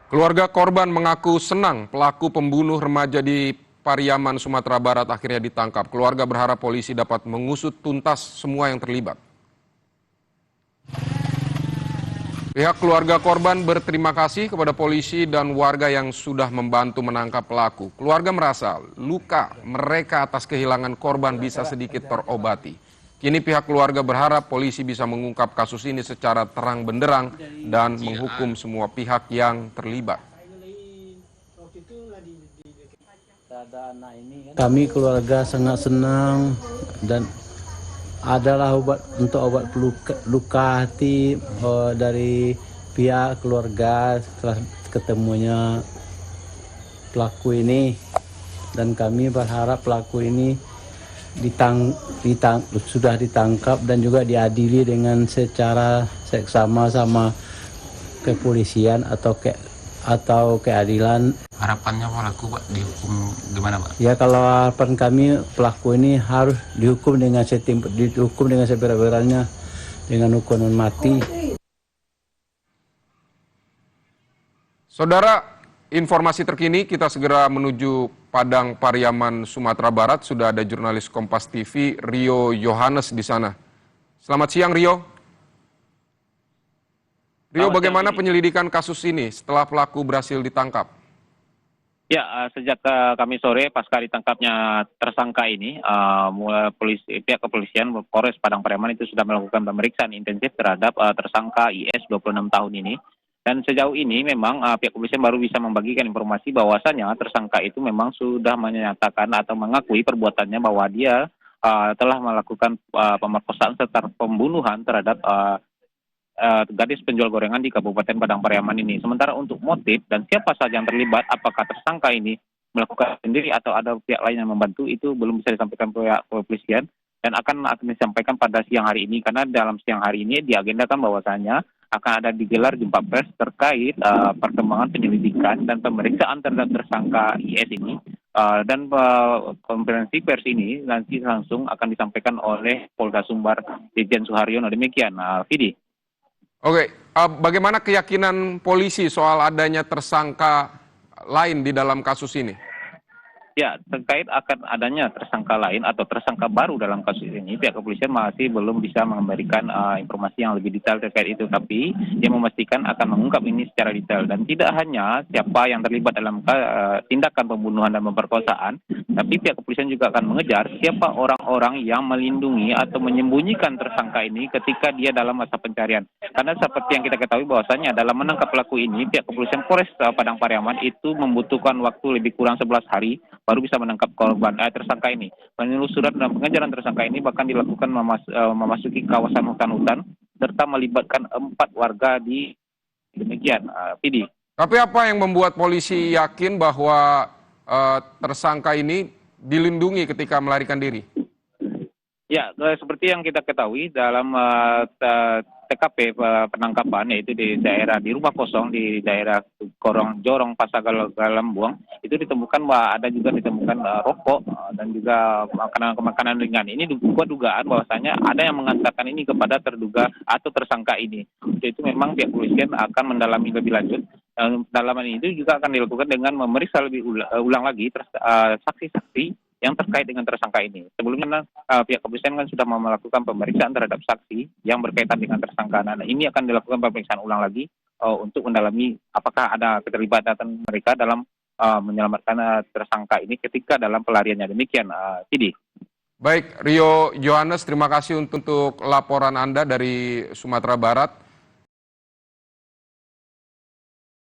Keluarga korban mengaku senang pelaku pembunuh remaja di Pariaman, Sumatera Barat akhirnya ditangkap. Keluarga berharap polisi dapat mengusut tuntas semua yang terlibat. Pihak keluarga korban berterima kasih kepada polisi dan warga yang sudah membantu menangkap pelaku. Keluarga merasa luka mereka atas kehilangan korban bisa sedikit terobati. Kini pihak keluarga berharap polisi bisa mengungkap kasus ini secara terang benderang dan menghukum semua pihak yang terlibat. Kami keluarga sangat senang dan adalah obat luka hati dari pihak keluarga setelah ketemunya pelaku ini, dan kami berharap pelaku ini sudah ditangkap dan juga diadili dengan secara seksama sama kepolisian atau keadilan. Harapannya pelaku Pak dihukum gimana Pak? Ya, kalau harapan kami pelaku ini harus dihukum dengan seberat-beratnya dengan hukuman mati. Saudara, informasi terkini kita segera menuju Padang Pariaman, Sumatera Barat. Sudah ada jurnalis Kompas TV Rio Yohanes di sana. Selamat siang Rio. Rio, bagaimana penyelidikan kasus ini setelah pelaku berhasil ditangkap? Ya, sejak kami sore pasca ditangkapnya tersangka ini, pihak kepolisian Polres Padang Pariaman itu sudah melakukan pemeriksaan intensif terhadap tersangka IS 26 tahun ini. Dan sejauh ini memang pihak kepolisian baru bisa membagikan informasi bahwasannya tersangka itu memang sudah menyatakan atau mengakui perbuatannya bahwa dia telah melakukan pemerkosaan serta pembunuhan terhadap gadis penjual gorengan di Kabupaten Padang Pariaman ini. Sementara untuk motif dan siapa saja yang terlibat, apakah tersangka ini melakukan sendiri atau ada pihak lain yang membantu, itu belum bisa disampaikan pihak kepolisian dan akan disampaikan pada siang hari ini, karena dalam siang hari ini diagendakan bahwasanya akan ada digelar jumpa pers terkait perkembangan penyelidikan dan pemeriksaan terhadap tersangka IS ini. Dan konferensi pers ini nanti langsung akan disampaikan oleh Polda Sumbar Irjen Suharyono. Demikian, Vidi. Oke, bagaimana keyakinan polisi soal adanya tersangka lain di dalam kasus ini? Ya, terkait akan adanya tersangka lain atau tersangka baru dalam kasus ini, pihak kepolisian masih belum bisa memberikan informasi yang lebih detail terkait itu. Tapi dia memastikan akan mengungkap ini secara detail. Dan tidak hanya siapa yang terlibat dalam tindakan pembunuhan dan pemerkosaan, tapi pihak kepolisian juga akan mengejar siapa orang-orang yang melindungi atau menyembunyikan tersangka ini ketika dia dalam masa pencarian. Karena seperti yang kita ketahui bahwasanya dalam menangkap pelaku ini, pihak kepolisian Polres Padang Pariaman itu membutuhkan waktu lebih kurang 11 hari baru bisa menangkap tersangka ini. Penelusuran dan pengejaran tersangka ini bahkan dilakukan memasuki kawasan hutan-hutan serta melibatkan 4 warga di demikian, Pidi. Tapi apa yang membuat polisi yakin bahwa tersangka ini dilindungi ketika melarikan diri? Ya, seperti yang kita ketahui dalam TKP penangkapan, yaitu di rumah kosong di daerah Jorong Pasagal Galambuang, itu ditemukan ditemukan rokok dan juga makanan ringan. Ini dugaan bahwasanya ada yang mengantarkan ini kepada terduga atau tersangka ini. Untuk itu memang pihak kepolisian akan mendalami lebih lanjut. Pendalaman itu juga akan dilakukan dengan memeriksa lebih ulang lagi saksi-saksi yang terkait dengan tersangka ini. Sebelumnya pihak kepolisian kan sudah melakukan pemeriksaan terhadap saksi yang berkaitan dengan tersangka. Nah, ini akan dilakukan pemeriksaan ulang lagi untuk mendalami apakah ada keterlibatan mereka dalam menyelamatkan tersangka ini ketika dalam pelariannya. Demikian, Sidi. Baik, Rio Yohanes, terima kasih untuk laporan Anda dari Sumatera Barat.